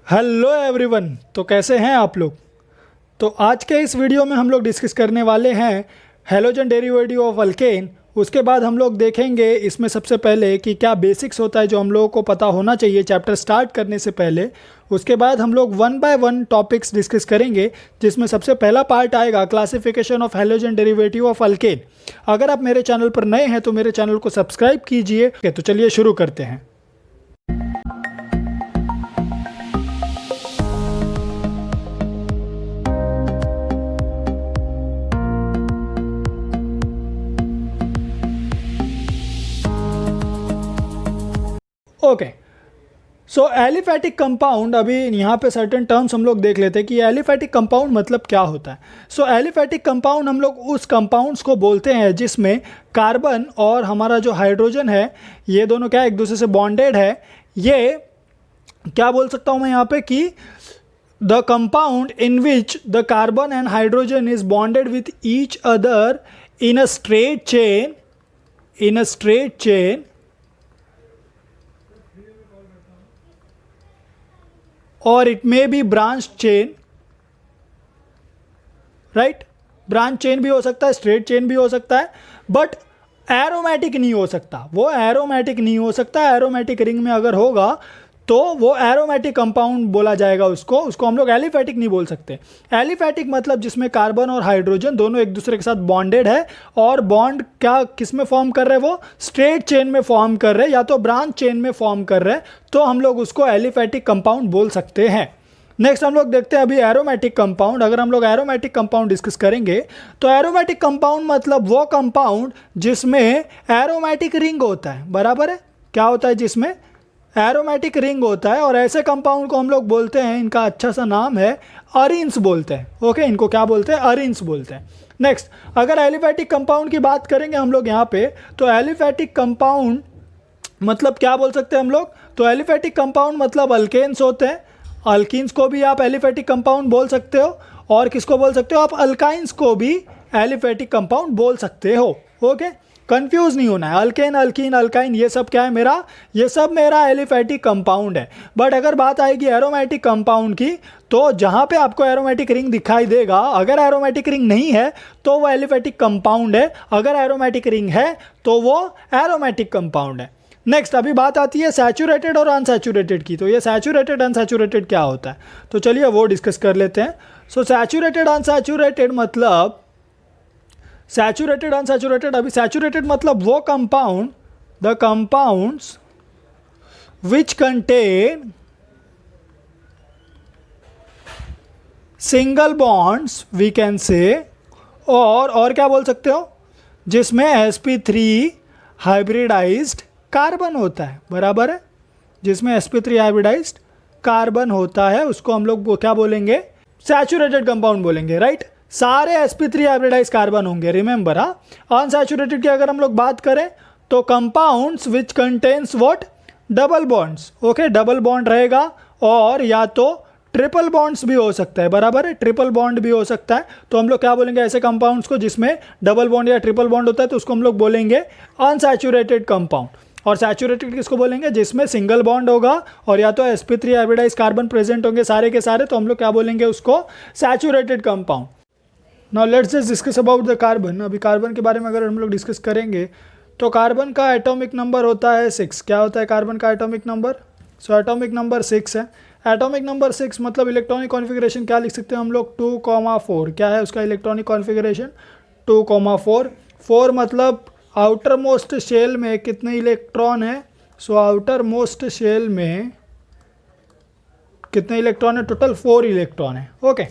Hello everyone. तो कैसे हैं आप लोग। तो आज के इस वीडियो में हम लोग डिस्कस करने वाले हैं हैलोजन डेरिवेटिव ऑफ अल्केन। उसके बाद हम लोग देखेंगे इसमें सबसे पहले कि क्या बेसिक्स होता है जो हम लोगों को पता होना चाहिए चैप्टर स्टार्ट करने से पहले। उसके बाद हम लोग one by one topics discuss करेंगे, जिसमें सबसे पहला पार्ट आएगा classification of halogen derivative of alkane. अगर आप मेरे चैनल पर नए हैं तो मेरे चैनल को सब्सक्राइब कीजिए। तो चलिए शुरू करते हैं। ओके, सो एलिफैटिक कंपाउंड, अभी यहाँ पे सर्टेन टर्म्स हम लोग देख लेते हैं कि एलिफैटिक कंपाउंड मतलब क्या होता है। सो एलिफैटिक कंपाउंड हम लोग उस कंपाउंड्स को बोलते हैं जिसमें कार्बन और हमारा जो हाइड्रोजन है ये दोनों क्या एक दूसरे से बॉन्डेड है। ये क्या बोल सकता हूँ मैं यहाँ पे कि the compound in which the carbon and hydrogen is bonded with each other in a straight chain और it may be branch chain, right. Branch chain भी हो सकता है, स्ट्रेट चेन भी हो सकता है, बट एरोमेटिक नहीं हो सकता। वो एरोमेटिक नहीं हो सकता। एरोमेटिक रिंग में अगर होगा तो वो एरोमेटिक कंपाउंड बोला जाएगा। उसको हम लोग एलिफैटिक नहीं बोल सकते। एलिफैटिक मतलब जिसमें कार्बन और हाइड्रोजन दोनों एक दूसरे के साथ बॉन्डेड है और बॉन्ड क्या किस में फॉर्म कर रहे हैं, वो स्ट्रेट चेन में फॉर्म कर रहे हैं या तो ब्रांच चेन में फॉर्म कर रहे हैं, तो हम लोग उसको एलिफैटिक कंपाउंड बोल सकते हैं। नेक्स्ट हम लोग देखते हैं अभी एरोमेटिक कंपाउंड। अगर हम लोग एरोमेटिक कंपाउंड डिस्कस करेंगे तो एरोमेटिक कंपाउंड मतलब वो कंपाउंड जिसमें एरोमेटिक रिंग होता है। बराबर है, क्या होता है जिसमें एरोमेटिक रिंग होता है। और ऐसे कंपाउंड को हम लोग बोलते हैं, इनका अच्छा सा नाम है अरीन्स बोलते हैं। ओके, इनको क्या बोलते हैं, अरीन्स बोलते हैं। नेक्स्ट अगर एलिफैटिक कंपाउंड की बात करेंगे हम लोग यहाँ पे, तो एलिफैटिक कंपाउंड मतलब क्या बोल सकते हैं हम लोग, तो एलिफैटिक कंपाउंड मतलब अल्केन्स होते हैं। अल्कीन्स को भी आप एलिफैटिक कंपाउंड बोल सकते हो, और किसको बोल सकते हो आप, अल्काइंस को भी एलिफैटिक कंपाउंड बोल सकते हो। ओके, कंफ्यूज नहीं होना है। अल्केन, अल्कीन, अल्काइन ये सब क्या है मेरा, ये सब मेरा एलिफैटिक कंपाउंड है। बट अगर बात आएगी एरोमेटिक कंपाउंड की, तो जहाँ पे आपको एरोमेटिक रिंग दिखाई देगा, अगर एरोमेटिक रिंग नहीं है तो वो एलिफैटिक कंपाउंड है, अगर एरोमेटिक रिंग है तो वो एरोमेटिक कंपाउंड है। नेक्स्ट अभी बात आती है सैचुरेटेड और अनसैचुरेटेड की। तो ये सैचुरेटेड अनसैचुरेटेड क्या होता है, तो चलिए वो डिस्कस कर लेते हैं। सो सैचुरेटेड अनसैचुरेटेड मतलब, सैचुरेटेड अनसैचुरेटेड, अभी सैचुरेटेड मतलब वो compound, the compounds which contain single bonds we can say, और क्या बोल सकते हो, जिसमें sp3 हाइब्रिडाइज्ड कार्बन होता है। बराबर है, जिसमें sp3 हाइब्रिडाइज्ड कार्बन होता है उसको हम लोग क्या बोलेंगे, सैचुरेटेड कंपाउंड बोलेंगे, राइट। सारे sp3 हाइब्रिडाइज्ड कार्बन होंगे, रिमेंबर। हाँ, अनसैचुरेटेड की अगर हम लोग बात करें तो compounds which contains what, double bonds. Okay, double bond रहेगा और या तो ट्रिपल बॉन्ड्स भी हो सकता है। बराबर है, ट्रिपल बॉन्ड भी हो सकता है। तो हम लोग क्या बोलेंगे ऐसे कंपाउंड्स को जिसमें डबल बॉन्ड या ट्रिपल बॉन्ड होता है, तो उसको हम लोग बोलेंगे अनसैचुरेटेड कंपाउंड। और सैचुरेटेड किसको बोलेंगे, जिसमें सिंगल बॉन्ड होगा और या तो sp3 हाइब्रिडाइज कार्बन प्रेजेंट होंगे सारे के सारे, तो हम लोग क्या बोलेंगे उसको, saturated compound. Now let's just discuss about the carbon. अभी कार्बन के बारे में अगर हम लोग डिस्कस करेंगे तो कार्बन का एटॉमिक नंबर होता है 6। क्या होता है कार्बन का atomic number, so atomic number 6 है। एटॉमिक नंबर 6 मतलब इलेक्ट्रॉनिक कॉन्फ़िगरेशन क्या लिख सकते हैं हम लोग, 2,4। क्या है उसका इलेक्ट्रॉनिक कॉन्फ़िगरेशन, 2,4। 4 मतलब आउटर मोस्ट शेल में कितने इलेक्ट्रॉन है, सो आउटर मोस्ट शेल में कितने इलेक्ट्रॉन है, टोटल 4 इलेक्ट्रॉन है। Okay,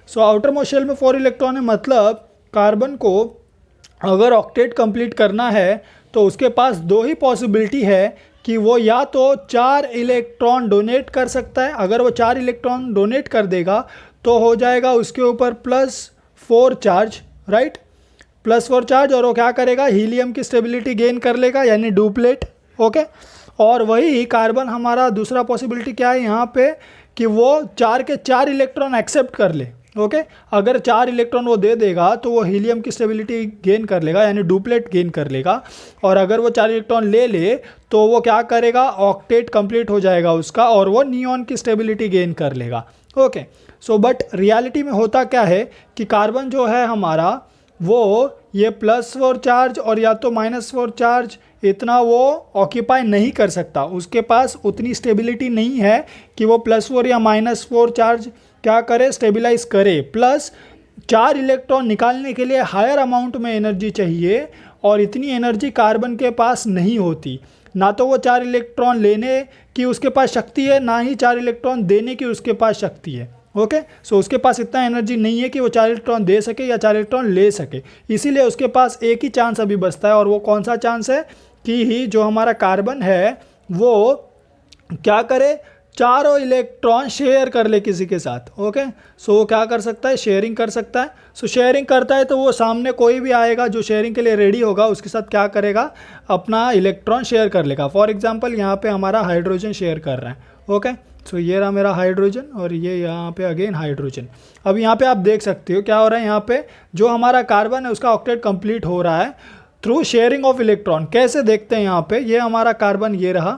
so outermost shell में 4 इलेक्ट्रॉन है। मतलब कार्बन को अगर ऑक्टेट कंप्लीट करना है तो उसके पास दो ही पॉसिबिलिटी है कि वो या तो 4 इलेक्ट्रॉन डोनेट कर सकता है। अगर वो 4 इलेक्ट्रॉन डोनेट कर देगा तो हो जाएगा उसके ऊपर +4 चार्ज, राइट, +4 चार्ज। और वो क्या करेगा, हीलियम की स्टेबिलिटी गेन कर लेगा, यानी डुप्लेट। ओके, और वही कार्बन हमारा दूसरा पॉसिबिलिटी क्या है यहाँ पे, कि वो 4 के 4 इलेक्ट्रॉन एक्सेप्ट कर ले। ओके अगर 4 इलेक्ट्रॉन वो दे देगा तो वो हीलियम की स्टेबिलिटी गेन कर लेगा, यानी डुप्लेट गेन कर लेगा। और अगर वो 4 इलेक्ट्रॉन ले ले तो वो क्या करेगा, ऑक्टेट कंप्लीट हो जाएगा उसका और वो नियॉन की स्टेबिलिटी गेन कर लेगा। ओके सो बट रियलिटी में होता क्या है कि कार्बन जो है हमारा वो ये +4 चार्ज और या तो -4 चार्ज इतना वो ऑक्यूपाई नहीं कर सकता, उसके पास उतनी स्टेबिलिटी नहीं है कि वो +4 या -4 चार्ज क्या करे, स्टेबिलाइज करे। प्लस 4 इलेक्ट्रॉन निकालने के लिए हायर अमाउंट में एनर्जी चाहिए और इतनी एनर्जी कार्बन के पास नहीं होती। ना तो वो 4 इलेक्ट्रॉन लेने की उसके पास शक्ति है, ना ही 4 इलेक्ट्रॉन देने की उसके पास शक्ति है। ओके सो उसके पास इतना एनर्जी नहीं है कि वो 4 इलेक्ट्रॉन दे सके या 4 इलेक्ट्रॉन ले सके। इसीलिए उसके पास एक ही चांस अभी बचता है, और वो कौन सा चांस है कि ही जो हमारा कार्बन है वो क्या करे, चारों इलेक्ट्रॉन शेयर कर ले किसी के साथ। ओके सो वो क्या कर सकता है, शेयरिंग कर सकता है। सो शेयरिंग करता है तो वो सामने कोई भी आएगा जो शेयरिंग के लिए रेडी होगा उसके साथ क्या करेगा, अपना इलेक्ट्रॉन शेयर कर लेगा। फॉर एग्जांपल यहाँ पे हमारा हाइड्रोजन शेयर कर रहा है। ओके सो ये रहा मेरा हाइड्रोजन और ये यहाँ पे अगेन हाइड्रोजन। अब यहाँ पे आप देख सकते हो क्या हो रहा है, यहाँ पे जो हमारा कार्बन है उसका ऑक्टेट कंप्लीट हो रहा है थ्रू शेयरिंग ऑफ इलेक्ट्रॉन। कैसे देखते हैं, यहाँ पे ये हमारा कार्बन ये रहा,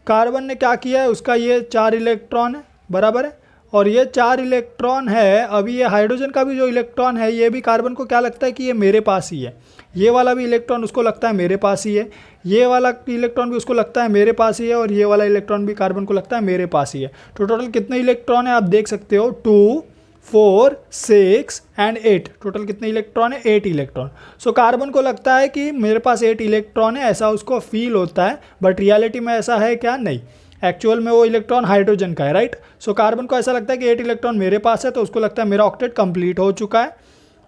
कार्बन ने क्या किया है, उसका ये 4 इलेक्ट्रॉन है, बराबर है, और ये 4 इलेक्ट्रॉन है। अभी ये हाइड्रोजन का भी जो इलेक्ट्रॉन है ये भी कार्बन को क्या लगता है कि ये मेरे पास ही है, ये वाला भी इलेक्ट्रॉन उसको लगता है मेरे पास ही है, ये वाला इलेक्ट्रॉन भी उसको लगता है मेरे पास ही है, और ये वाला इलेक्ट्रॉन भी कार्बन को लगता है मेरे पास ही है। तो टोटल कितने इलेक्ट्रॉन है आप देख सकते हो, 2 4 6 एंड 8, टोटल कितने इलेक्ट्रॉन है, 8 इलेक्ट्रॉन। सो कार्बन को लगता है कि मेरे पास 8 इलेक्ट्रॉन है, ऐसा उसको फील होता है, बट रियलिटी में ऐसा है क्या, नहीं। एक्चुअल में वो इलेक्ट्रॉन हाइड्रोजन का है, राइट। सो कार्बन को ऐसा लगता है कि 8 इलेक्ट्रॉन मेरे पास है, तो उसको लगता है मेरा ऑक्टेट कंप्लीट हो चुका है।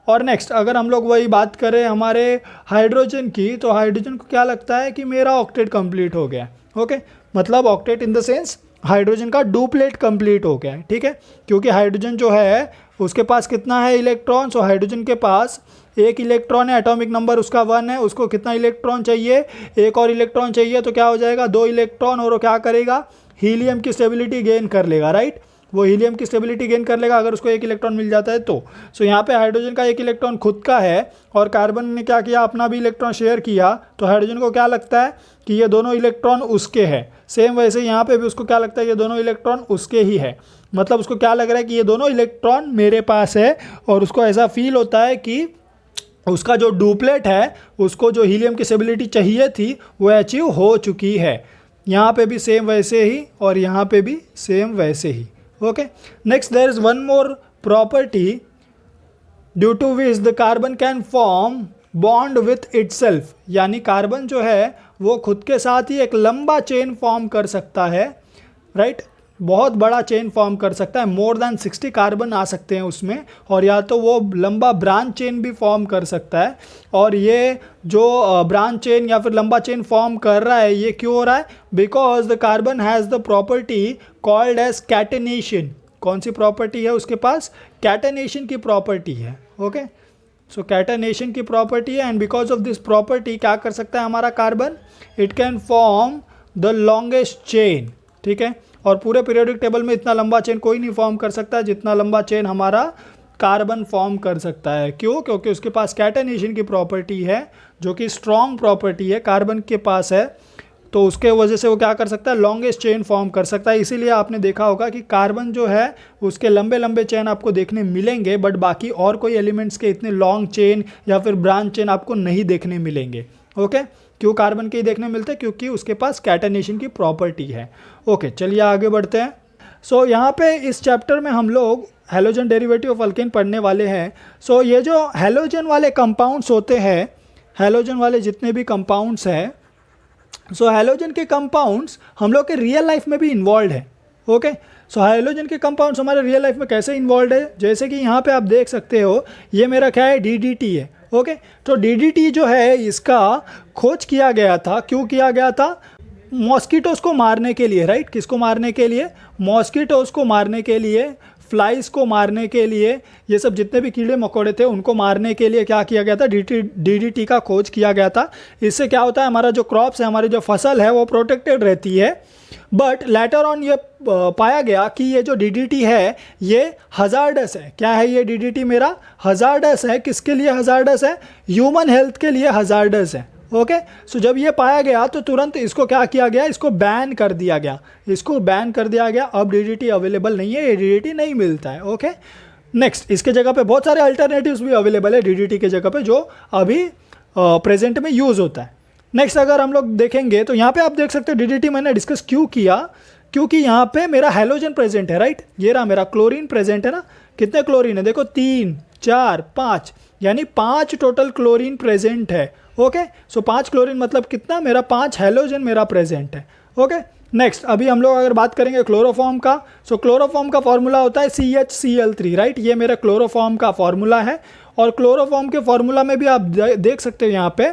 और नेक्स्ट अगर हम लोग वही बात करें हमारे हाइड्रोजन की, तो हाइड्रोजन को क्या लगता है कि मेरा ऑक्टेट कंप्लीट हो गया। ओके मतलब octet in the sense hydrogen का डुप्लेट कंप्लीट हो गया है, ठीक है, क्योंकि हाइड्रोजन जो है उसके पास कितना है इलेक्ट्रॉन, सो हाइड्रोजन के पास 1 इलेक्ट्रॉन है, एटॉमिक नंबर उसका 1 है, उसको कितना इलेक्ट्रॉन चाहिए, 1 और इलेक्ट्रॉन चाहिए, तो क्या हो जाएगा 2 इलेक्ट्रॉन, और वो क्या करेगा, हीलियम की स्टेबिलिटी गेन कर लेगा, राइट। वो हीलियम की स्टेबिलिटी गेन कर लेगा अगर उसको 1 इलेक्ट्रॉन मिल जाता है तो। सो यहाँ पे हाइड्रोजन का 1 इलेक्ट्रॉन खुद का है और कार्बन ने क्या किया, अपना भी इलेक्ट्रॉन शेयर किया, तो हाइड्रोजन को क्या लगता है कि ये दोनों इलेक्ट्रॉन उसके हैं। सेम वैसे यहाँ पे भी उसको क्या लगता है ये दोनों इलेक्ट्रॉन उसके ही है, मतलब उसको क्या लग रहा है कि ये दोनों इलेक्ट्रॉन मेरे पास है, और उसको ऐसा फील होता है कि उसका जो डुप्लेट है उसको जो हीलियम की स्टेबिलिटी चाहिए थी वो अचीव हो चुकी है। यहाँ पे भी सेम वैसे ही और यहाँ पे भी सेम वैसे ही। Okay next there is one more property due to which the carbon can form bond with itself, यानी कार्बन जो है वो खुद के साथ ही एक लंबा चेन फॉर्म कर सकता है, राइट। बहुत बड़ा चेन फॉर्म कर सकता है, मोर देन 60 कार्बन आ सकते हैं उसमें, और या तो वो लंबा ब्रांच चेन भी फॉर्म कर सकता है। और ये जो ब्रांच चेन या फिर लंबा चेन फॉर्म कर रहा है ये क्यों हो रहा है, because the carbon has the property called as catenation. कौन सी प्रॉपर्टी है उसके पास, कैटेनेशन की प्रॉपर्टी है। ओके सो कैटेनेशन की प्रॉपर्टी है, and because of this property क्या कर सकता है हमारा कार्बन, it can form the longest chain, ठीक है। और पूरे पीरियोडिक टेबल में इतना लंबा चेन कोई नहीं फॉर्म कर सकता जितना लंबा चेन हमारा कार्बन फॉर्म कर सकता है। क्यों, क्योंकि उसके पास कैटेनेशन की प्रॉपर्टी है जो कि स्ट्रॉन्ग प्रॉपर्टी है कार्बन के पास है, तो उसके वजह से वो क्या कर सकता है, लॉन्गेस्ट चेन फॉर्म कर सकता है। इसीलिए आपने देखा होगा कि कार्बन जो है उसके लंबे लंबे चेन आपको देखने मिलेंगे, बट बाकी और कोई एलिमेंट्स के इतने लॉन्ग चेन या फिर ब्रांच चेन आपको नहीं देखने मिलेंगे। ओके क्यों कार्बन के ही देखने मिलते हैं, क्योंकि उसके पास कैटेनेशन की प्रॉपर्टी है। ओके चलिए आगे बढ़ते हैं। सो यहाँ पे इस चैप्टर में हम लोग हैलोजन डेरिवेटिव ऑफ अल्केन पढ़ने वाले हैं। सो ये जो हैलोजन वाले कंपाउंड्स होते हैं, हैलोजन वाले जितने भी कंपाउंड्स हैं, सो हैलोजन के कंपाउंड्स हम लोग के रियल लाइफ में भी इन्वॉल्व है। ओके सो हैलोजन के कंपाउंड्स हमारे रियल लाइफ में कैसे इन्वॉल्व है, जैसे कि यहाँ पे आप देख सकते हो ये मेरा क्या है, DDT है। ओके तो DDT जो है इसका खोज किया गया था, क्यों किया गया था, मॉस्किटोज़ को मारने के लिए, राइट। किसको मारने के लिए, मॉस्किटोज़ को मारने के लिए फ्लाइज को मारने के लिए, ये सब जितने भी कीड़े मकोड़े थे उनको मारने के लिए क्या किया गया था, डीडीटी का खोज किया गया था। इससे क्या होता है, हमारा जो क्रॉप्स है, हमारी जो फसल है वो प्रोटेक्टेड रहती है। बट लेटर ऑन ये पाया गया कि ये जो डीडीटी है ये हजार्डस है। क्या है ये डीडीटी मेरा? हजार्डस है। किसके लिए हजार्डस है? ह्यूमन हेल्थ के लिए हजार्डस है। ओके, सो जब ये पाया गया तो तुरंत इसको क्या किया गया, इसको बैन कर दिया गया, इसको बैन कर दिया गया। अब डीडीटी अवेलेबल नहीं है, ये डीडीटी नहीं मिलता है। ओके, नेक्स्ट, इसके जगह पे बहुत सारे अल्टरनेटिव्स भी अवेलेबल है डीडीटी के जगह पे, जो अभी प्रेजेंट में यूज़ होता है। नेक्स्ट अगर हम लोग देखेंगे तो यहाँ पे आप देख सकते हो डीडीटी मैंने डिस्कस क्यों किया, क्योंकि यहाँ पे मेरा हैलोजन प्रेजेंट है, राइट। ये रहा मेरा क्लोरीन प्रेजेंट है ना। कितने क्लोरीन है देखो, 3 4 5, यानी 5 टोटल क्लोरीन प्रेजेंट है। ओके, सो 5 क्लोरीन मतलब कितना, मेरा 5 हैलोजन मेरा प्रेजेंट है। ओके, नेक्स्ट अभी हम लोग अगर बात करेंगे क्लोरोफॉर्म का, सो क्लोरोफॉर्म का फॉर्मूला होता है CHCl3, राइट। ये मेरा क्लोरोफॉर्म का फॉर्मूला है। और क्लोरोफॉर्म के फॉर्मूला में भी आप देख सकते हो यहाँ पे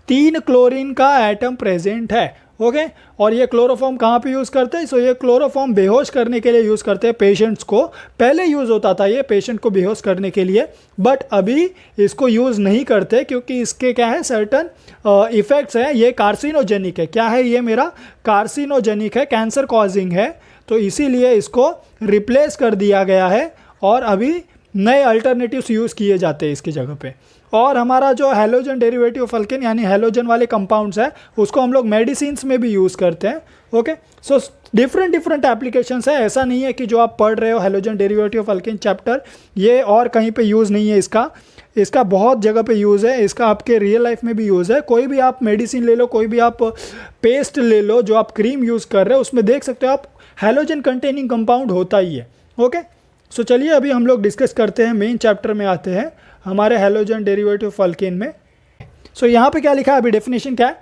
3 क्लोरीन का एटम प्रेजेंट है। ओके, और ये क्लोरोफॉर्म कहाँ पे यूज़ करते हैं? सो ये क्लोरोफॉर्म बेहोश करने के लिए यूज़ करते हैं पेशेंट्स को। पहले यूज़ होता था ये पेशेंट को बेहोश करने के लिए, बट अभी इसको यूज़ नहीं करते क्योंकि इसके क्या है, सर्टन इफ़ेक्ट्स हैं। ये कार्सिनोजेनिक है। क्या है ये मेरा? कार्सिनोजेनिक है, कैंसर कॉजिंग है। तो इसीलिए इसको रिप्लेस कर दिया गया है और अभी नए अल्टरनेटिव्स यूज़ किए जाते हैं इसकी जगह पे। और हमारा जो हैलोजन डेरिवेटिव ऑफ अल्केन यानी हैलोजन वाले कंपाउंड्स है उसको हम लोग मेडिसिन्स में भी यूज़ करते हैं। ओके, सो डिफरेंट एप्लीकेशंस है। ऐसा नहीं है कि जो आप पढ़ रहे हो halogen derivative of alkane chapter, ये और कहीं पे यूज़ नहीं है इसका बहुत जगह पे यूज़ है। इसका आपके रियल लाइफ में भी यूज़ है। कोई भी आप मेडिसिन ले लो, कोई भी आप पेस्ट ले लो, जो आप क्रीम यूज़ कर रहे हो उसमें देख सकते हो आप हैलोजन कंटेनिंग कंपाउंड होता ही है। ओके, सो चलिए अभी हम लोग डिस्कस करते हैं, मेन चैप्टर में आते हैं हमारे हैलोजन डेरिवेटिव ऑफ अल्केन में। सो यहाँ पे क्या लिखा है, अभी डेफिनेशन क्या है,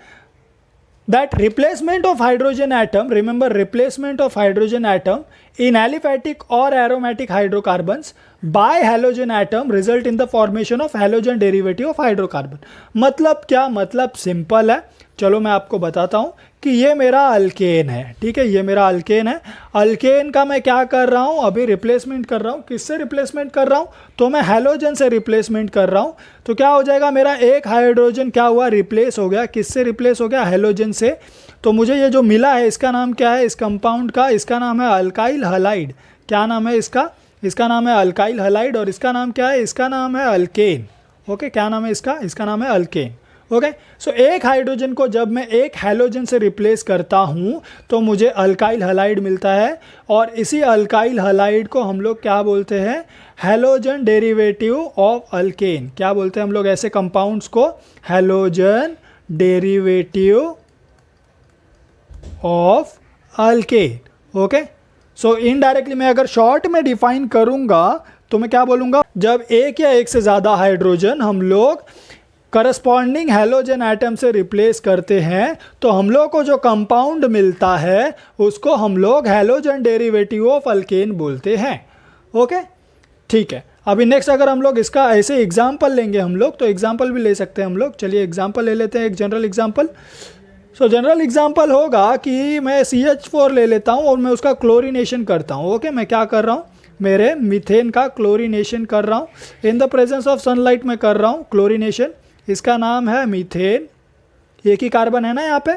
that replacement of hydrogen atom, remember replacement of hydrogen atom in aliphatic और aromatic hydrocarbons by halogen atom result in the formation of halogen derivative of hydrocarbon. मतलब क्या, मतलब सिंपल है। चलो मैं आपको बताता हूँ कि ये मेरा अल्केन है, ठीक है, ये मेरा अल्केन है। अल्केन का मैं क्या कर रहा हूँ, अभी रिप्लेसमेंट कर रहा हूँ। किससे रिप्लेसमेंट कर रहा हूँ? तो मैं हैलोजन से रिप्लेसमेंट कर रहा हूँ। तो क्या हो जाएगा, मेरा एक हाइड्रोजन क्या हुआ, रिप्लेस हो गया। किससे रिप्लेस हो गया? हैलोजन से। तो मुझे ये जो मिला है इसका नाम क्या है, इस कंपाउंड का? इसका नाम है अल्काइल हलाइड। क्या नाम है इसका? इसका नाम है अल्काइल हलाइड। और इसका नाम क्या है? इसका नाम है अल्केन। ओके, क्या नाम है इसका? इसका नाम है अल्केन। ओके, सो एक हाइड्रोजन को जब मैं एक हैलोजन से रिप्लेस करता हूँ तो मुझे अल्काइल हलाइड मिलता है। और इसी अल्काइल हलाइड को हम लोग क्या बोलते हैं? Halogen derivative of alkane. क्या बोलते हैं हम लोग ऐसे कंपाउंड्स को? Halogen derivative of alkane. Okay, so indirectly मैं अगर शॉर्ट में डिफाइन करूंगा तो मैं क्या बोलूँगा, जब एक या एक से ज़्यादा हाइड्रोजन हम लोग करस्पॉन्डिंग हैलोजन एटम से रिप्लेस करते हैं तो हम लोग को जो कंपाउंड मिलता है उसको हम लोग हैलोजन डेरिवेटिव ऑफ अल्केन बोलते हैं। ओके, ठीक है। अभी नेक्स्ट अगर हम लोग इसका ऐसे एग्जाम्पल लेंगे हम लोग, तो एग्जाम्पल भी ले सकते हैं हम लोग। चलिए एग्जाम्पल ले लेते हैं, एक जनरल एग्जाम्पल। सो जनरल एग्जाम्पल होगा कि मैं CH4 ले लेता हूँ और मैं उसका क्लोरीनेशन करता हूँ। ओके, मैं क्या कर रहा हूँ, मेरे मीथेन का क्लोरीनेशन कर रहा हूँ। In the presence of sunlight में कर रहा हूँ क्लोरीनेशन। इसका नाम है मीथेन। एक ही कार्बन है ना यहाँ पे,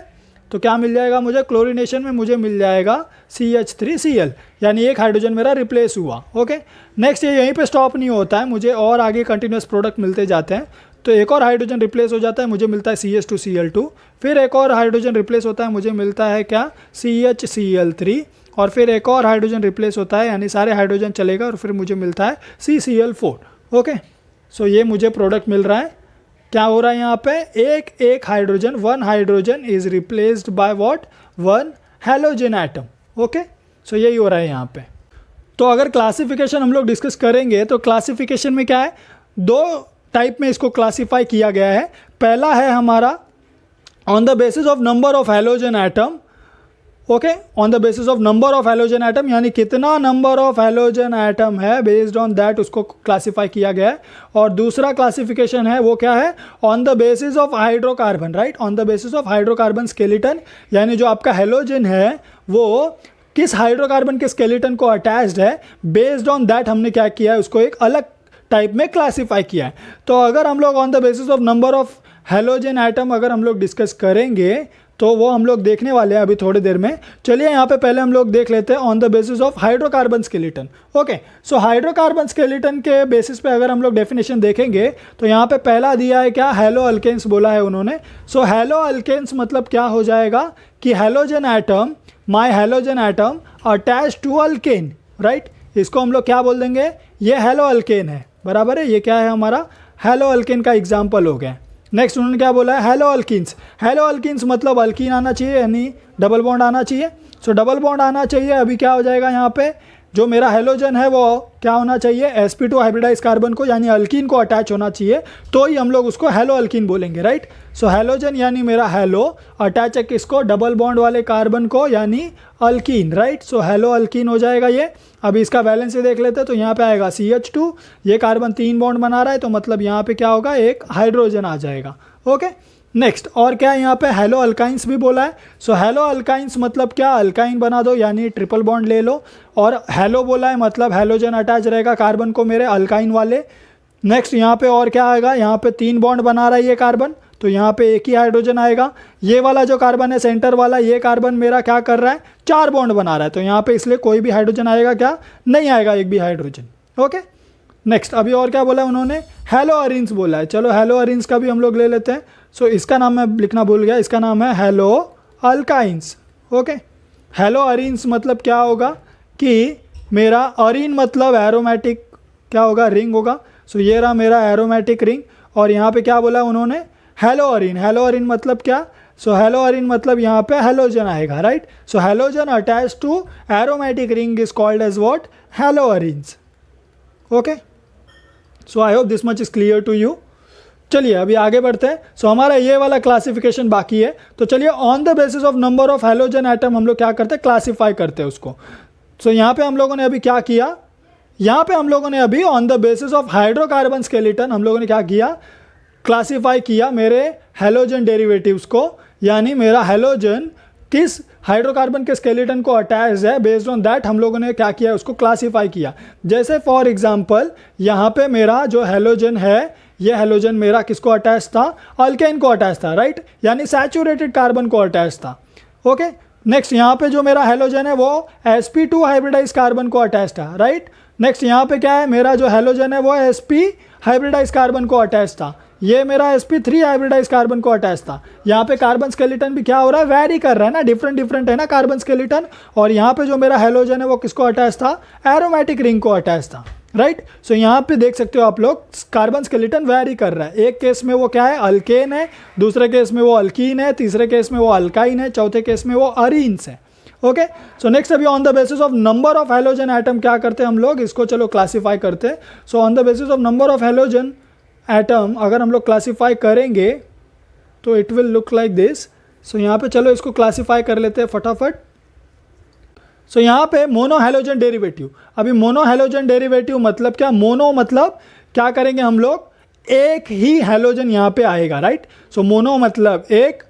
तो क्या मिल जाएगा मुझे क्लोरीनेशन में? मुझे मिल जाएगा CH3Cl, यानी एक हाइड्रोजन मेरा रिप्लेस हुआ। ओके, नेक्स्ट ये यहीं पे स्टॉप नहीं होता है, मुझे और आगे कंटिन्यूस प्रोडक्ट मिलते जाते हैं। तो एक और हाइड्रोजन रिप्लेस हो जाता है, मुझे मिलता है CH2Cl2। फिर एक और हाइड्रोजन रिप्लेस होता है, मुझे मिलता है क्या? CHCl3। और फिर एक और हाइड्रोजन रिप्लेस होता है, यानी सारे हाइड्रोजन चलेगा और फिर मुझे मिलता है CCl4। ओके, सो ये मुझे प्रोडक्ट मिल रहा है। क्या हो रहा है यहाँ पे? एक hydrogen, one hydrogen is replaced by what? One halogen atom. Okay, so यही हो रहा है यहाँ पे। तो अगर क्लासिफिकेशन हम लोग डिस्कस करेंगे तो क्लासिफिकेशन में क्या है, दो टाइप में इसको क्लासीफाई किया गया है। पहला है हमारा on the basis of number of halogen atom. Okay, on the basis of number of halogen atom, यानी कितना नंबर ऑफ हैलोजन एटम है, बेस्ड ऑन दैट उसको क्लासीफाई किया गया है। और दूसरा क्लासिफिकेशन है वो क्या है? On the basis of hydrocarbon, right, on the basis of hydrocarbon skeleton, यानी जो आपका हैलोजन है वो किस हाइड्रोकार्बन के स्केलेटन को अटैच्ड है, बेस्ड ऑन दैट हमने क्या किया है, उसको एक अलग टाइप में क्लासीफाई किया है। तो अगर हम लोग on the basis of number of halogen atom अगर हम लोग डिस्कस करेंगे तो वो हम लोग देखने वाले हैं अभी थोड़ी देर में। चलिए यहाँ पे पहले हम लोग देख लेते हैं on the basis of hydrocarbon skeleton. Okay, so hydrocarbon skeleton के बेसिस पे अगर हम लोग डेफिनेशन देखेंगे तो यहाँ पे पहला दिया है क्या, हेलो अल्केन्स बोला है उन्होंने। सो हेलो अल्केन्स मतलब क्या हो जाएगा कि halogen atom, my halogen atom attach to alkane, right. इसको हम लोग क्या बोल देंगे, ये हेलो अल्केन है, बराबर है। ये क्या है, हमारा हेलो अल्केन का एग्जाम्पल हो गया। नेक्स्ट उन्होंने क्या बोला है, हेलो अल्किन्स। हेलो अल्किन्स मतलब अल्कीन आना चाहिए, यानी डबल बॉन्ड आना चाहिए। सो डबल बॉन्ड आना चाहिए। अभी क्या हो जाएगा, यहाँ पे जो मेरा हेलोजन है वो क्या होना चाहिए, sp2 हाइब्रिडाइज कार्बन को यानी अल्कीन को अटैच होना चाहिए, तो ही हम लोग उसको हेलो अल्कीन बोलेंगे, राइट। सो हेलोजन यानी मेरा हेलो, अटैच है किसको, डबल बॉन्ड वाले कार्बन को यानी alkyne, right. So hello alkyne हो जाएगा ये। अभी इसका वैलेंसी देख लेते हैं तो यहाँ पे आएगा CH2, ये कार्बन 3 बॉन्ड बना रहा है तो मतलब यहाँ पे क्या होगा, एक हाइड्रोजन आ जाएगा। ओके, नेक्स्ट और क्या है यहाँ पे, हेलो अल्काइंस भी बोला है। सो हेलो अल्काइंस मतलब क्या, अल्काइन बना दो यानी ट्रिपल बॉन्ड ले लो, और हेलो बोला है मतलब हेलोजन अटैच रहेगा कार्बन को मेरे अल्काइन वाले। नेक्स्ट यहाँ पे और क्या आएगा, यहाँ पे 3 बॉन्ड बना रहा है ये कार्बन, तो यहाँ पे एक ही हाइड्रोजन आएगा। ये वाला जो कार्बन है सेंटर वाला, ये कार्बन मेरा क्या कर रहा है, 4 बॉन्ड बना रहा है, तो यहाँ पे इसलिए कोई भी हाइड्रोजन आएगा क्या, नहीं आएगा एक भी हाइड्रोजन। ओके, नेक्स्ट अभी और क्या बोला उन्होंने, हेलो अरिन्स बोला है। चलो हेलो अरिन्स का भी हम लोग ले लेते हैं। सो इसका नाम मैं लिखना भूल गया, इसका नाम है hello alkynes. Okay, hello arenes मतलब क्या होगा कि मेरा अरिन मतलब एरोमेटिक क्या होगा, रिंग होगा। सो ये रहा मेरा एरोमेटिक रिंग, और यहाँ पे क्या बोला उन्होंने, हेलो अरिन। हेलो अरिन मतलब क्या, सो हेलो अरिन मतलब यहाँ पे हेलोजन आएगा, right. So halogen attach to aromatic ring is called as what, halo arenes. Okay, so I hope this much is clear to you. चलिए अभी आगे बढ़ते हैं। सो हमारा ये वाला क्लासिफिकेशन बाकी है, तो चलिए on the basis of number of halogen atom हम लोग क्या करते हैं, क्लासीफाई करते हैं उसको। सो यहाँ पे हम लोगों ने अभी क्या किया, यहाँ पे हम लोगों ने अभी on the basis of hydrocarbon skeleton हम लोगों ने क्या किया, क्लासीफाई किया मेरे हेलोजन डेरिवेटिव्स को, यानी मेरा हेलोजन किस हाइड्रोकार्बन के स्केलेटन को अटैच है, बेस्ड ऑन दैट हम लोगों ने क्या किया, उसको क्लासीफाई किया। जैसे फॉर एग्जांपल यहाँ पे मेरा जो हेलोजन है, ये हेलोजन मेरा किसको अटैच था, अल्केन को अटैच था, राइट, यानी सैचुरेटेड कार्बन को अटैच था। ओके, नेक्स्ट यहाँ पे जो मेरा हेलोजन है वो sp2 हाइब्रिडाइज कार्बन को अटैच था, राइट। नेक्स्ट यहाँ पे क्या है, मेरा जो हेलोजन है वो sp हाइब्रिडाइज कार्बन को अटैच था, ये मेरा sp3 हाइब्रिडाइज कार्बन को अटैच था। यहाँ पे कार्बन स्केलेटन भी क्या हो रहा है, वेरी कर रहा है ना, डिफरेंट डिफरेंट है ना कार्बन स्केलेटन। और यहाँ पे जो मेरा हेलोजन है वो किसको अटैच था, एरोमेटिक रिंग को अटैच था, राइट। सो यहाँ पे देख सकते हो आप लोग, कार्बन स्केलेटन वेरी कर रहा है। एक केस में वो क्या है, अल्केन है, दूसरे केस में वो अल्कीन है, तीसरे केस में वो अल्काइन है, चौथे केस में वो अरीन्स है। ओके, सो नेक्स्ट अभी on the basis of number of halogen atom क्या करते हैं हम लोग, इसको चलो क्लासीफाई करते हैं। So on the basis of number of halogen atom अगर हम लोग क्लासीफाई करेंगे तो it will look like this. So यहाँ पे चलो इसको क्लासीफाई कर लेते हैं फटाफट। सो यहाँ पे मोनो हेलोजन डेरिवेटिव, अभी मोनो हेलोजन डेरिवेटिव मतलब क्या, मोनो मतलब क्या करेंगे हम लोग, एक ही हेलोजन यहाँ पे आएगा, राइट। सो मोनो मतलब एक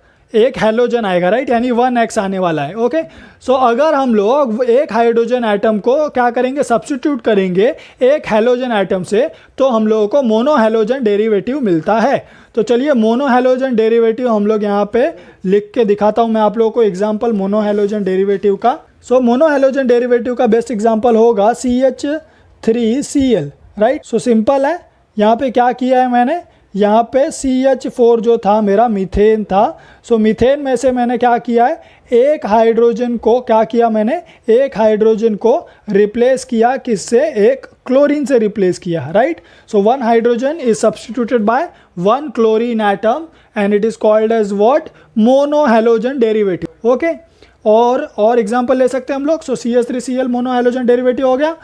हेलोजन आएगा, राइट, यानी 1x आने वाला है। ओके, सो अगर हम लोग एक हाइड्रोजन एटम को क्या करेंगे, सब्स्टिट्यूट करेंगे एक हेलोजन एटम से, तो हम लोगों को मोनो हेलोजन डेरिवेटिव मिलता है। तो चलिए मोनो हेलोजन डेरिवेटिव हम लोग यहाँ पे लिख के दिखाता हूँ मैं आप लोगों को एग्जाम्पल मोनो हेलोजन डेरिवेटिव का। सो मोनो हेलोजन डेरिवेटिव का बेस्ट एग्जाम्पल होगा CH3Cl, राइट। सो सिंपल है, यहाँ पे क्या किया है मैंने, यहाँ पे CH4 जो था मेरा मीथेन था। सो मीथेन में से मैंने क्या किया है, एक हाइड्रोजन को क्या किया मैंने, एक हाइड्रोजन को रिप्लेस किया किससे, एक क्लोरीन से रिप्लेस किया, right. So 1 hydrogen is substituted by 1 chlorine atom and it is called as what, mono halogen derivative. Okay, और एग्जांपल ले सकते हैं हम लोग। सो CH3Cl मोनो हेलोजन डेरिवेटिव हो गया।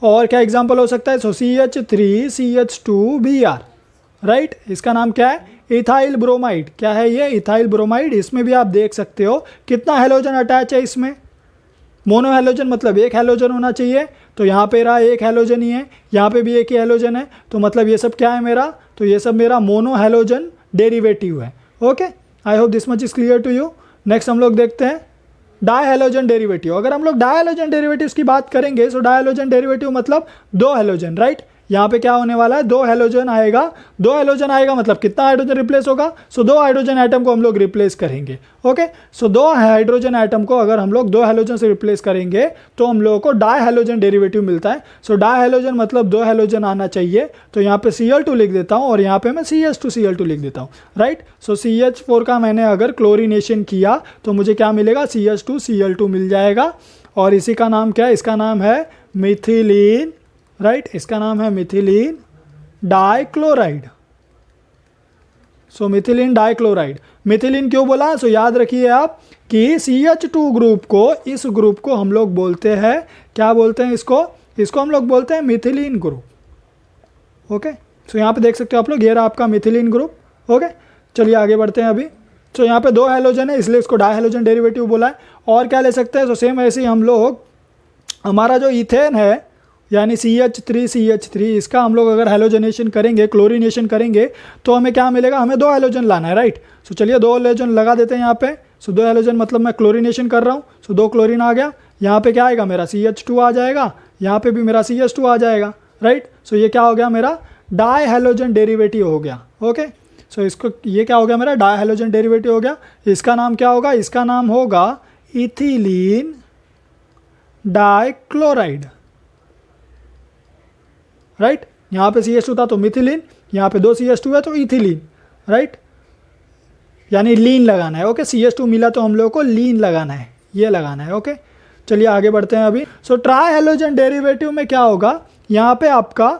और क्या एग्जांपल हो सकता है, सो CH3CH2Br, राइट, इसका नाम क्या है, इथाइल ब्रोमाइड। क्या है ये, इथाइल ब्रोमाइड। इसमें भी आप देख सकते हो कितना हेलोजन अटैच है इसमें, मोनो हेलोजन मतलब एक हेलोजन होना चाहिए, तो यहाँ पे रहा एक हेलोजन ही है, यहाँ पे भी एक ही हेलोजन है, तो मतलब ये सब क्या है मेरा, तो ये सब मेरा मोनो हेलोजन डेरिवेटिव है। Okay, I hope this much is clear to you. Next हम लोग देखते हैं। Di halogen derivative. अगर हम लोग डाई हैलोजन डेरिवेटिव्स की बात करेंगे, सो डाई हैलोजन डेरिवेटिव मतलब दो हैलोजन, राइट। यहाँ पे क्या होने वाला है, दो हैलोजन आएगा। दो हैलोजन आएगा मतलब कितना हाइड्रोजन रिप्लेस होगा, सो दो हाइड्रोजन एटम को हम लोग रिप्लेस करेंगे। ओके, सो दो हाइड्रोजन एटम को अगर हम लोग दो हैलोजन से रिप्लेस करेंगे तो हम लोगों को डाई हैलोजन डेरिवेटिव मिलता है। सो डाई हैलोजन मतलब दो हैलोजन आना चाहिए, तो यहाँ पे Cl2 लिख देता हूँ और यहाँ पे मैं CH2Cl2 लिख देता हूँ, राइट। सो CH4 का मैंने अगर क्लोरीनेशन किया तो मुझे क्या मिलेगा, CH2Cl2 मिल जाएगा। और इसी का नाम क्या है, इसका नाम है मिथिलीन, राइट। इसका नाम है मिथिलीन डाइक्लोराइड। सो मिथिलीन डाइक्लोराइड। मिथिलीन क्यों बोला, सो याद रखिए आप कि CH2 ग्रुप को, इस ग्रुप को हम लोग बोलते हैं, क्या बोलते हैं इसको हम लोग बोलते हैं मिथिलीन ग्रुप। ओके, सो यहाँ पे देख सकते हो आप लोग, ये रहा आपका मिथिलीन ग्रुप। ओके, चलिए आगे बढ़ते हैं अभी। सो यहाँ पे दो हैलोजन है इसलिए इसको डाई हैलोजन डेरिवेटिव बोला है। और क्या ले सकते हैं, सो सेम ऐसे ही हम लोग हमारा जो इथेन है यानी CH3CH3, इसका हम लोग अगर हैलोजनेशन करेंगे, क्लोरीनेशन करेंगे तो हमें क्या मिलेगा, हमें दो हैलोजन लाना है, राइट। सो चलिए दो हैलोजन लगा देते हैं यहाँ पे। सो दो हैलोजन मतलब मैं क्लोरीनेशन कर रहा हूँ, सो दो क्लोरीन आ गया। यहाँ पे क्या आएगा, मेरा CH2 आ जाएगा, यहाँ पे भी मेरा CH2 आ जाएगा, राइट। सो ये क्या हो गया, मेरा डाई हैलोजन डेरिवेटिव हो गया। ओके, सो इसको ये क्या हो गया, मेरा डाई हैलोजन डेरिवेटिव हो गया। इसका नाम क्या होगा, इसका नाम होगा इथिलीन डाइक्लोराइड, राइट। यहाँ पे CH2 था तो मिथिलीन, यहाँ पे दो CH2 है तो इथिलीन, राइट। यानी लीन लगाना है। ओके, CH2 मिला तो हम लोगों को लीन लगाना है, ये लगाना है। ओके, चलिए आगे बढ़ते हैं अभी। सो ट्राई हैलोजन डेरिवेटिव में क्या होगा, यहाँ पे आपका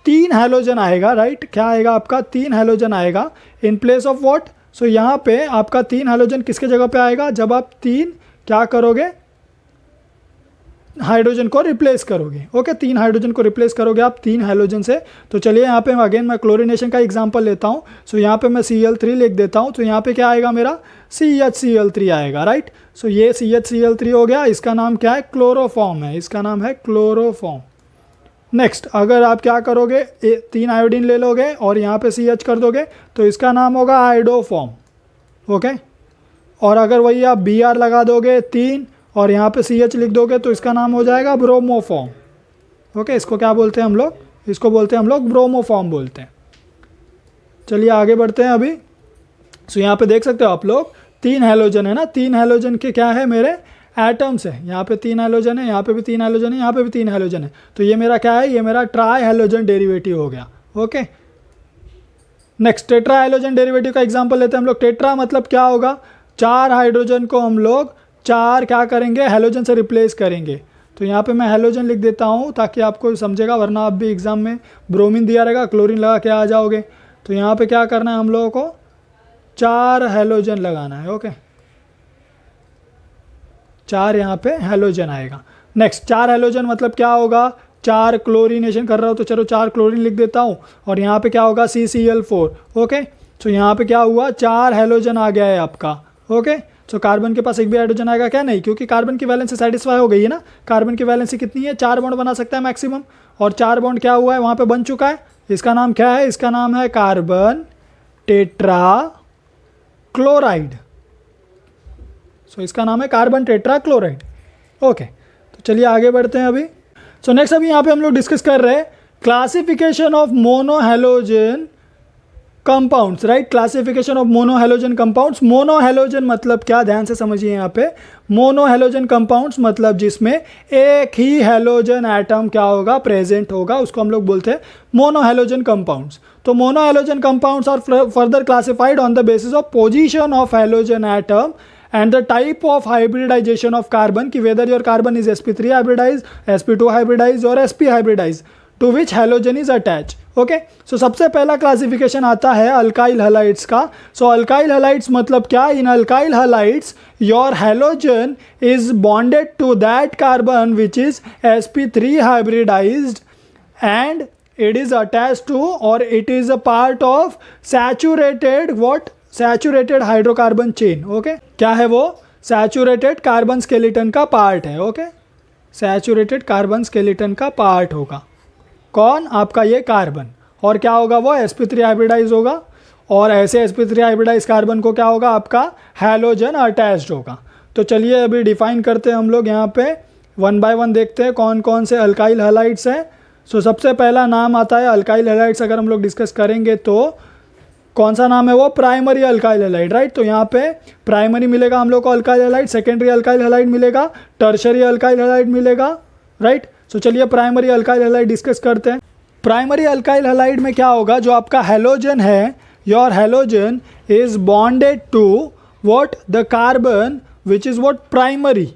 तीन हैलोजन आएगा, राइट। क्या आएगा आपका, तीन हैलोजन आएगा इन प्लेस ऑफ व्हाट। सो यहाँ पे आपका तीन हैलोजन किसके जगह पे आएगा, जब आप तीन क्या करोगे, हाइड्रोजन को रिप्लेस करोगे। ओके, तीन हाइड्रोजन को रिप्लेस करोगे आप तीन हाइड्रोजन से। तो चलिए यहाँ पे अगेन मैं क्लोरीनेशन का एग्जांपल लेता हूँ। सो यहाँ पे मैं Cl3 लिख देता हूँ, तो यहाँ पे क्या आएगा, मेरा CHCl3 आएगा, राइट। सो ये CHCl3 हो गया। इसका नाम क्या है, क्लोरोफॉर्म है, इसका नाम है क्लोरोफॉर्म। नेक्स्ट, अगर आप क्या करोगे, तीन आयोडीन ले लोगे और यहाँ पे CH कर दोगे तो इसका नाम होगा आयोडोफॉर्म। ओके, और अगर वही आप Br लगा दोगे तीन और यहाँ पे CH लिख दोगे तो इसका नाम हो जाएगा ब्रोमोफॉर्म। ओके, इसको क्या बोलते हैं हम लोग, इसको बोलते हैं हम लोग ब्रोमोफॉर्म बोलते हैं। चलिए आगे बढ़ते हैं अभी। सो यहाँ पे देख सकते हो आप लोग, तीन हैलोजन है ना, तीन हैलोजन के क्या है, मेरे एटम्स है। यहाँ पे तीन हैलोजन है, यहाँ पे भी तीन हैलोजन है, यहाँ पे भी तीन हैलोजन है। तो ये मेरा क्या है, ये मेरा ट्राई हैलोजन डेरिवेटिव हो गया। Okay, next tetra halogen derivative का एग्जांपल लेते हैं हम लोग। टेट्रा मतलब क्या होगा, चार हाइड्रोजन को हम लोग चार क्या करेंगे, हैलोजन से रिप्लेस करेंगे। तो यहाँ पे मैं हैलोजन लिख देता हूँ ताकि आपको समझेगा, वरना आप भी एग्जाम में ब्रोमीन दिया रहेगा, क्लोरीन लगा के आ जाओगे। तो यहाँ पे क्या करना है, हम लोगों को चार हैलोजन लगाना है। ओके, चार यहाँ पे हैलोजन आएगा। नेक्स्ट, चार हैलोजन मतलब क्या होगा, चार क्लोरीनेशन कर रहा हो तो चलो चार क्लोरीन लिख देता हूँ और यहाँ पे क्या होगा CCl4। ओके, तो यहाँ पे क्या हुआ, चार हैलोजन आ गया है आपका। ओके, तो कार्बन के पास एक भी हाइड्रोजन आएगा क्या, नहीं, क्योंकि कार्बन की वैलेंसी सेटिस्फाई हो गई है ना। कार्बन की वैलेंसी कितनी है, चार बॉन्ड बना सकता है मैक्सिमम, और चार बॉन्ड क्या हुआ है वहाँ पे बन चुका है। इसका नाम क्या है, इसका नाम है कार्बन टेट्रा क्लोराइड। सो इसका नाम है कार्बन टेट्रा क्लोराइड। ओके, तो चलिए आगे बढ़ते हैं अभी। सो नेक्स्ट अभी यहाँ पे हम लोग डिस्कस कर रहे हैं classification of monohalogen compounds, right. Classification of monohalogen compounds. Monohalogen मतलब क्या, ध्यान से समझिए यहाँ पे। मोनोहैलोजन कंपाउंड्स मतलब जिसमें एक ही हैलोजन एटम क्या होगा, प्रेजेंट होगा, उसको हम लोग बोलते हैं मोनोहैलोजन कंपाउंड्स। तो monohalogen compounds are further classified on the basis of position of halogen atom and the type of hybridization of carbon, कि whether your carbon is sp3 hybridized, sp2 hybridized or sp hybridized to which halogen is attached. Okay, so सबसे पहला classification आता है alkyl halides का। सो alkyl halides मतलब क्या, in alkyl halides your halogen is bonded to that carbon which is sp3 hybridized and it is attached to or it is a part of saturated what, saturated hydrocarbon chain. Okay, क्या है वो, saturated carbon skeleton का part है। Okay, saturated carbon skeleton का part होगा कौन, आपका ये कार्बन। और क्या होगा वो, sp3 हाइब्रिडाइज होगा, और ऐसे sp3 हाइब्रिडाइज कार्बन को क्या होगा, आपका हैलोजन अटैच्ड होगा। तो चलिए अभी डिफाइन करते हैं हम लोग यहाँ पे, वन बाय वन देखते हैं कौन कौन से अल्काइल हैलाइड्स हैं। सो सबसे पहला नाम आता है अल्काइल हैलाइड्स। अगर हम लोग डिस्कस करेंगे तो कौन सा नाम है वो, प्राइमरी अल्काइल हैलाइड, राइट। तो यहाँ पे प्राइमरी मिलेगा हम लोग को alkyl halide, secondary alkyl halide मिलेगा, टर्शरी अल्काइल हैलाइड मिलेगा, राइट। सो चलिए प्राइमरी अल्काइल हैलाइड डिस्कस करते हैं। प्राइमरी अल्काइल हैलाइड में क्या होगा, जो आपका हैलोजन है, your halogen is bonded to what, the carbon which is what, primary,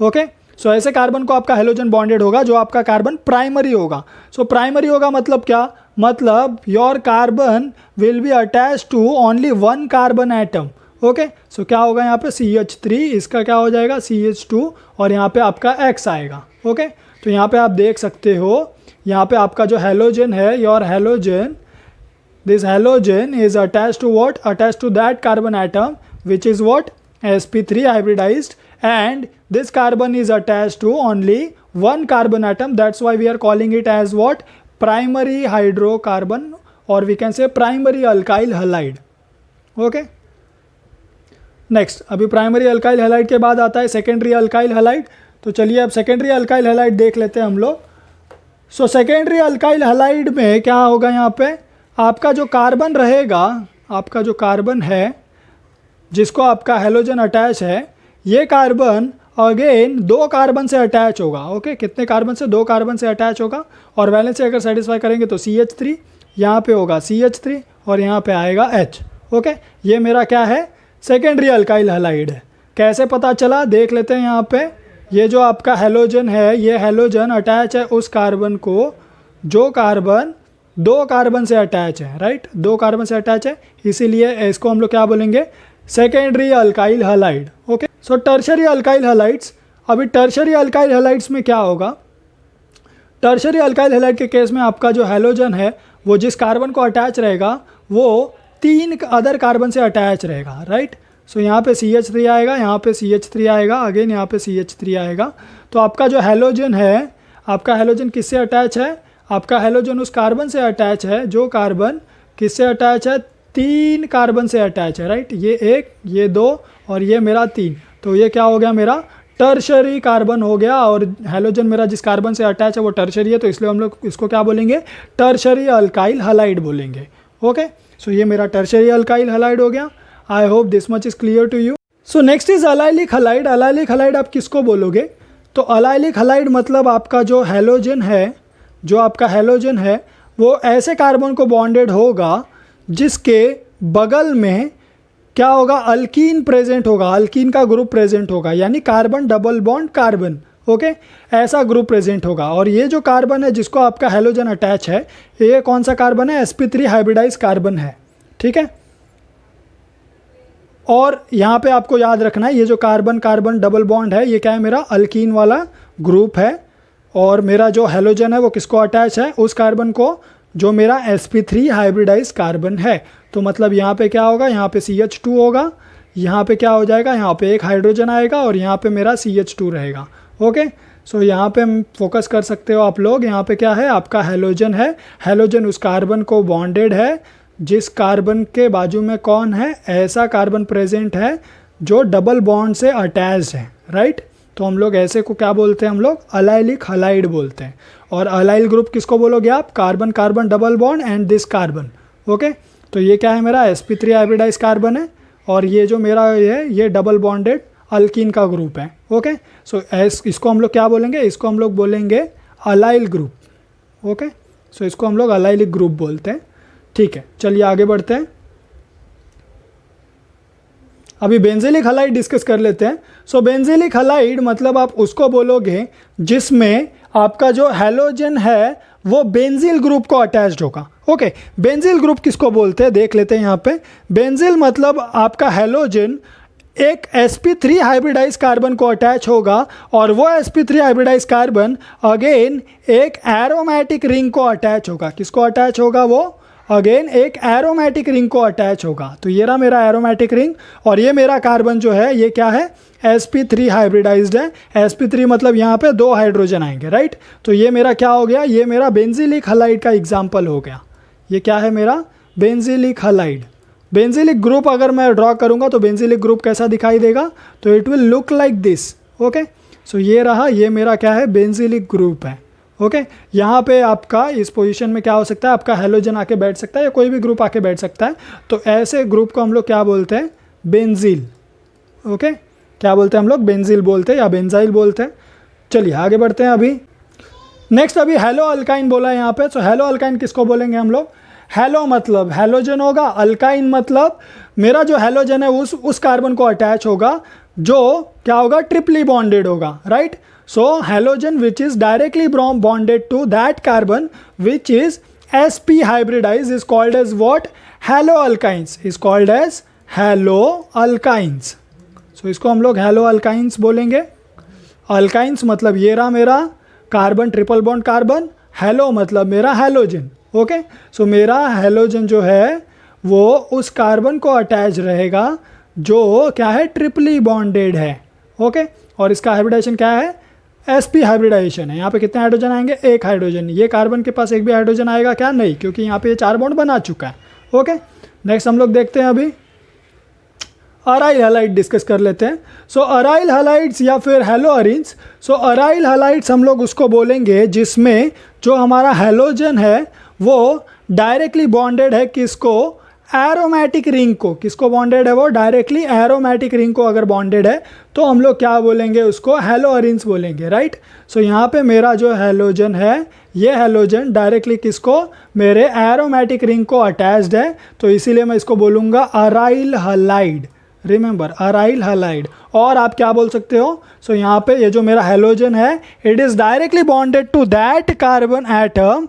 okay. So ऐसे कार्बन को आपका हैलोजन बॉन्डेड होगा जो आपका कार्बन प्राइमरी होगा। सो प्राइमरी होगा मतलब क्या, मतलब your carbon will be attach to only one carbon atom, okay. So क्या होगा यहाँ पे CH3, इसका क्या हो जाएगा CH2, और यहाँ पे आपका X आएगा, ओके। तो यहाँ पे आप देख सकते हो, यहाँ पे आपका जो हैलोजन है, your halogen, this halogen is attach to what, attach to that carbon atom which is what, sp3 hybridized, and this carbon is attached to only one carbon atom. That's why we are calling it as what, primary hydrocarbon, or we can say primary alkyl halide, okay. Next, अभी primary alkyl halide के बाद आता है secondary alkyl halide. तो चलिए अब secondary alkyl halide देख लेते हैं हम लोग। सो सेकेंडरी अल्काइल हैलाइड में क्या होगा, यहाँ पे आपका जो कार्बन रहेगा, आपका जो कार्बन है जिसको आपका हैलोजन अटैच है, ये कार्बन अगेन दो कार्बन से अटैच होगा, ओके। कितने कार्बन से, दो कार्बन से अटैच होगा, और वैलेंसी अगर सेटिस्फाई करेंगे तो CH3, यहाँ पे होगा CH3 और यहाँ पे आएगा H, ओके। ये मेरा क्या है, सेकेंडरी अल्काइल हैलाइड है। कैसे पता चला, देख लेते हैं। यहाँ पे ये जो आपका हैलोजन है, ये हैलोजन अटैच है उस कार्बन को जो कार्बन दो कार्बन से अटैच है, राइट, दो कार्बन से अटैच है, इसीलिए इसको हम लोग क्या बोलेंगे, सेकेंडरी अल्काइल हैलाइड, ओके। सो टर्शरी अल्काइल हैलाइड्स, अभी टर्शरी अल्काइल हैलाइड्स में क्या होगा, टर्शरी अल्काइल हैलाइड के केस में आपका जो हैलोजन है वो जिस कार्बन को अटैच रहेगा वो तीन अदर कार्बन से अटैच रहेगा, राइट। सो यहाँ पे CH3 आएगा, यहाँ पे CH3 आएगा, अगेन यहाँ पे CH3 आएगा। तो आपका जो हैलोजन है, आपका हैलोजन किससे अटैच है, आपका हैलोजन उस कार्बन से अटैच है जो कार्बन किससे अटैच है, तीन कार्बन से अटैच है, राइट। ये एक, ये दो और ये मेरा तीन। तो ये क्या हो गया, मेरा टर्शरी कार्बन हो गया, और हैलोजन मेरा जिस कार्बन से अटैच है वो टर्शरी है, तो इसलिए हम लोग इसको क्या बोलेंगे, टर्शरी अल्काइल हैलाइड बोलेंगे, ओके। सो ये मेरा टर्शरी अल्काइल हैलाइड हो गया। I hope this much is clear to you. So next is allylic halide. Allylic halide आप किसको बोलोगे, तो अलाइलिक हैलाइड मतलब आपका जो हैलोजन है, जो आपका हैलोजन है वो ऐसे कार्बन को बॉन्डेड होगा जिसके बगल में क्या होगा, अल्कीन प्रेजेंट होगा, अल्कीन का ग्रुप प्रेजेंट होगा, यानी carbon double bond carbon, okay, ऐसा ग्रुप प्रेजेंट होगा। और ये जो कार्बन है जिसको आपका हैलोजन अटैच है, ये कौन सा कार्बन है, sp3 हाइब्रिडाइज कार्बन है, ठीक है। और यहाँ पे आपको याद रखना है, ये जो कार्बन कार्बन डबल बॉन्ड है, ये क्या है, मेरा अल्कीन वाला ग्रुप है, और मेरा जो हैलोजन है वो किसको अटैच है, उस कार्बन को जो मेरा sp3 हाइब्रिडाइज कार्बन है। तो मतलब यहाँ पे क्या होगा, यहाँ पे CH2 होगा, यहाँ पे क्या हो जाएगा, यहाँ पे एक हाइड्रोजन आएगा और यहाँ पे मेरा CH2 रहेगा, ओके। सो यहाँ पे फोकस कर सकते हो आप लोग, यहाँ पे क्या है, आपका हैलोजन है, हैलोजन उस कार्बन को बॉन्डेड है जिस कार्बन के बाजू में कौन है, ऐसा कार्बन प्रेजेंट है जो डबल बॉन्ड से अटैच्ड है, राइट। तो हम लोग ऐसे को क्या बोलते हैं, हम लोग अलाइलिक हैलाइड बोलते हैं। और अलाइल ग्रुप किसको बोलोगे आप, carbon carbon double bond and this carbon, okay. तो ये क्या है, मेरा sp3 हाइब्रिडाइज कार्बन है, और ये जो मेरा ये डबल बॉन्डेड अल्कीन का ग्रुप है, ओके। सो इसको हम लोग क्या बोलेंगे, इसको हम लोग बोलेंगे अलाइल ग्रुप, ओके। सो इसको हम लोग अलाइलिक ग्रुप बोलते हैं, ठीक है। चलिए आगे बढ़ते हैं। अभी बेंजीलिक हैलाइड डिस्कस कर लेते हैं। सो बेंजीलिक हैलाइड मतलब आप उसको बोलोगे जिसमें आपका जो हैलोजन है वो बेंजील ग्रुप को अटैच्ड होगा, ओके। बेंजील ग्रुप किसको बोलते हैं, देख लेते हैं यहाँ पे। बेंजील मतलब आपका हैलोजन एक sp3 हाइब्रिडाइज कार्बन को अटैच होगा, और वो sp3 हाइब्रिडाइज कार्बन अगेन एक एरोमेटिक रिंग को अटैच होगा। किसको अटैच होगा, वो अगेन एक एरोमेटिक रिंग को अटैच होगा। तो ये रहा मेरा एरोमेटिक रिंग, और ये मेरा कार्बन जो है ये क्या है, sp3 हाइब्रिडाइज्ड है। sp3 मतलब यहाँ पे दो हाइड्रोजन आएंगे, राइट। तो ये मेरा क्या हो गया, ये मेरा बेंजीलिक हैलाइड का एग्जाम्पल हो गया। ये क्या है, मेरा बेंजीलिक हैलाइड, बेंजीलिक ग्रुप अगर मैं ड्रॉ करूँगा तो बेंजीलिक ग्रुप कैसा दिखाई देगा, तो it will look like this. Okay, so ये रहा, ये मेरा क्या है, बेंजीलिक ग्रुप है। ओके, यहाँ पे आपका इस पोजीशन में क्या हो सकता है, आपका हैलोजन आके बैठ सकता है या कोई भी ग्रुप आके बैठ सकता है। तो ऐसे ग्रुप को हम लोग क्या बोलते हैं, बेंजील। ओके, क्या बोलते हैं हम लोग, बेंजील बोलते हैं या बेंजाइल बोलते हैं। चलिए आगे बढ़ते हैं। अभी नेक्स्ट अभी हेलो अल्काइन बोला है यहाँ पे। तो हेलो अल्काइन किसको बोलेंगे हम लोग, हेलो मतलब हैलोजन होगा, अल्काइन मतलब मेरा जो हैलोजन है उस कार्बन को अटैच होगा जो क्या होगा, ट्रिपली बॉन्डेड होगा, right. So halogen which is directly bonded to that carbon which is sp hybridized is called as what, haloalkynes, is called as haloalkynes. So इसको हम लोग हेलो अल्काइंस बोलेंगे। Alkynes मतलब ये रहा मेरा carbon, triple bond carbon, hello मतलब मेरा हैलोजन। ओके, सो मेरा हैलोजन जो है वो उस कार्बन को अटैच रहेगा जो क्या है, ट्रिपली बॉन्डेड है। ओके, और इसका हाइब्रिडाइजेशन क्या है, sp हाइब्रिडाइजेशन है। यहाँ पे कितने हाइड्रोजन आएंगे, एक हाइड्रोजन। ये कार्बन के पास एक भी हाइड्रोजन आएगा क्या, नहीं, क्योंकि यहाँ पे ये 4 बॉन्ड बना चुका है। ओके, नेक्स्ट हम लोग देखते हैं अभी अराइल हैलाइड डिस्कस कर लेते हैं। सो अराइल हैलाइड्स या फिर हेलो अरिन्स। सो अराइल हैलाइड्स हम लोग उसको बोलेंगे जिसमें जो हमारा हैलोजन है वो डायरेक्टली बॉन्डेड है किसको, एरोमेटिक रिंग को। किसको बॉन्डेड है वो, डायरेक्टली एरोमेटिक रिंग को अगर बॉन्डेड है तो हम लोग क्या बोलेंगे उसको, हेलो अरिन्स बोलेंगे, राइट। सो यहाँ पे मेरा जो हैलोजन है ये हैलोजन डायरेक्टली किसको, मेरे एरोमेटिक रिंग को अटैच्ड है, तो इसीलिए मैं इसको बोलूँगा aryl halide. Remember aryl halide. और आप क्या बोल सकते हो, सो यहाँ पे ये जो मेरा हैलोजन है it is directly bonded to that carbon atom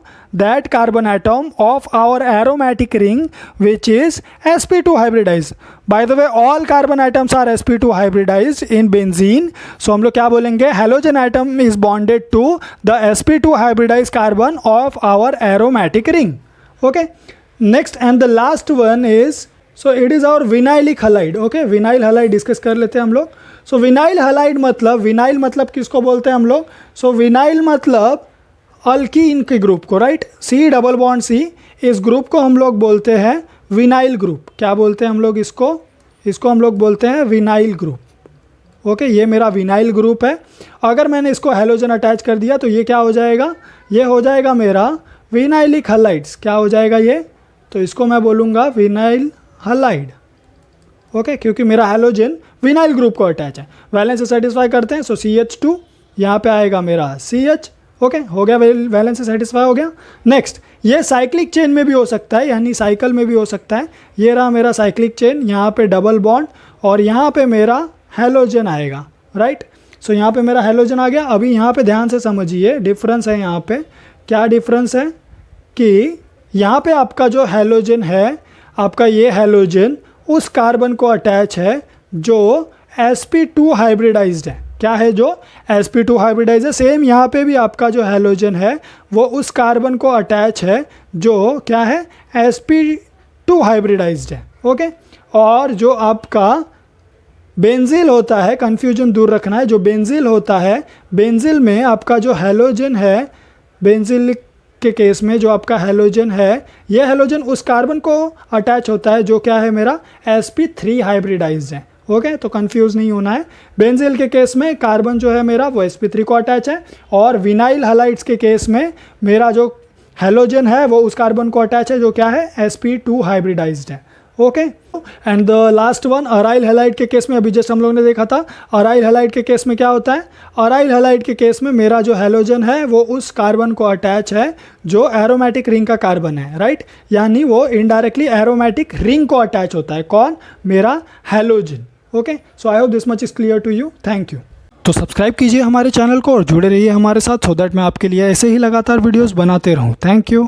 of our aromatic ring which is sp2 hybridized. By the way, all carbon atoms are sp2 hybridized in benzene. So हम लोग क्या बोलेंगे, halogen atom is bonded to the sp2 hybridized carbon of our aromatic ring. Okay, next and the last one is, so it is our vinylic halide. Okay, vinyl halide discuss कर लेते हैं हम लोग। so vinyl halide मतलब, vinyl मतलब किसको बोलते हैं हम लोग, so vinyl मतलब अल्कीन के ग्रुप को, right, C double bond C, इस ग्रुप को हम लोग बोलते हैं विनाइल ग्रुप। क्या बोलते हैं हम लोग इसको हम लोग बोलते हैं विनाइल ग्रुप। ओके, ये मेरा विनाइल ग्रुप है। अगर मैंने इसको हैलोजन अटैच कर दिया तो ये क्या हो जाएगा, ये हो जाएगा मेरा विनाइलिक हैलाइड्स। क्या हो जाएगा ये, तो इसको मैं बोलूँगा विनाइल हैलाइड। ओके, क्योंकि मेरा हैलोजन विनाइल ग्रुप को अटैच है। वैलेंस से सेटिस्फाई करते हैं, सो CH2 यहाँ पे आएगा मेरा CH। ओके, हो गया, वैलेंस से सेटिस्फाई हो गया। नेक्स्ट, ये साइक्लिक चेन में भी हो सकता है, यानी साइकिल में भी हो सकता है। ये रहा मेरा साइक्लिक चेन, यहाँ पे डबल बॉन्ड और यहाँ पे मेरा हैलोजन आएगा, राइट। सो यहाँ पे मेरा हैलोजन आ गया। अभी यहाँ पे ध्यान से समझिए, डिफरेंस है यहाँ पे। क्या डिफरेंस है कि यहाँ पे आपका जो हैलोजन है, आपका ये हैलोजन उस कार्बन को अटैच है जो sp2 हाइब्रिडाइज्ड है। क्या है, जो sp2 हाइब्रिडाइज है। सेम यहाँ पे भी आपका जो हैलोजन है वो उस कार्बन को अटैच है जो क्या है, sp2 हाइब्रिडाइज्ड है। ओके, और जो आपका बेंजील होता है, कन्फ्यूजन दूर रखना है, जो बेंजील होता है, बेंजील में आपका जो हैलोजन है, बेंजील के केस में जो आपका हैलोजन है, ये हैलोजन उस कार्बन को अटैच होता है जो क्या है, मेरा sp3 हाइब्रिडाइज्ड है। ओके, तो कंफ्यूज नहीं होना है। बेंजील के केस में कार्बन जो है मेरा वो sp3 को अटैच है, और विनाइल हैलाइड्स के केस में मेरा जो हैलोजन है वो उस कार्बन को अटैच है जो क्या है, sp2 हाइब्रिडाइज्ड है। Okay, and the last one aryl halide के केस में, अभी जस्ट हम लोग ने देखा था, अराइल हैलाइड के केस में क्या होता है, अराइल हैलाइड के केस में मेरा जो हैलोजन है वो उस कार्बन को अटैच है जो एरोमेटिक रिंग का कार्बन है, राइट, यानी वो इनडायरेक्टली एरोमेटिक रिंग को अटैच होता है। कौन, मेरा halogen. Okay, so I hope this much is clear to you. Thank you. तो सब्सक्राइब कीजिए हमारे चैनल को और जुड़े रहिए हमारे साथ, सो दैट मैं आपके लिए ऐसे ही लगातार वीडियोस बनाते रहूं। Thank you.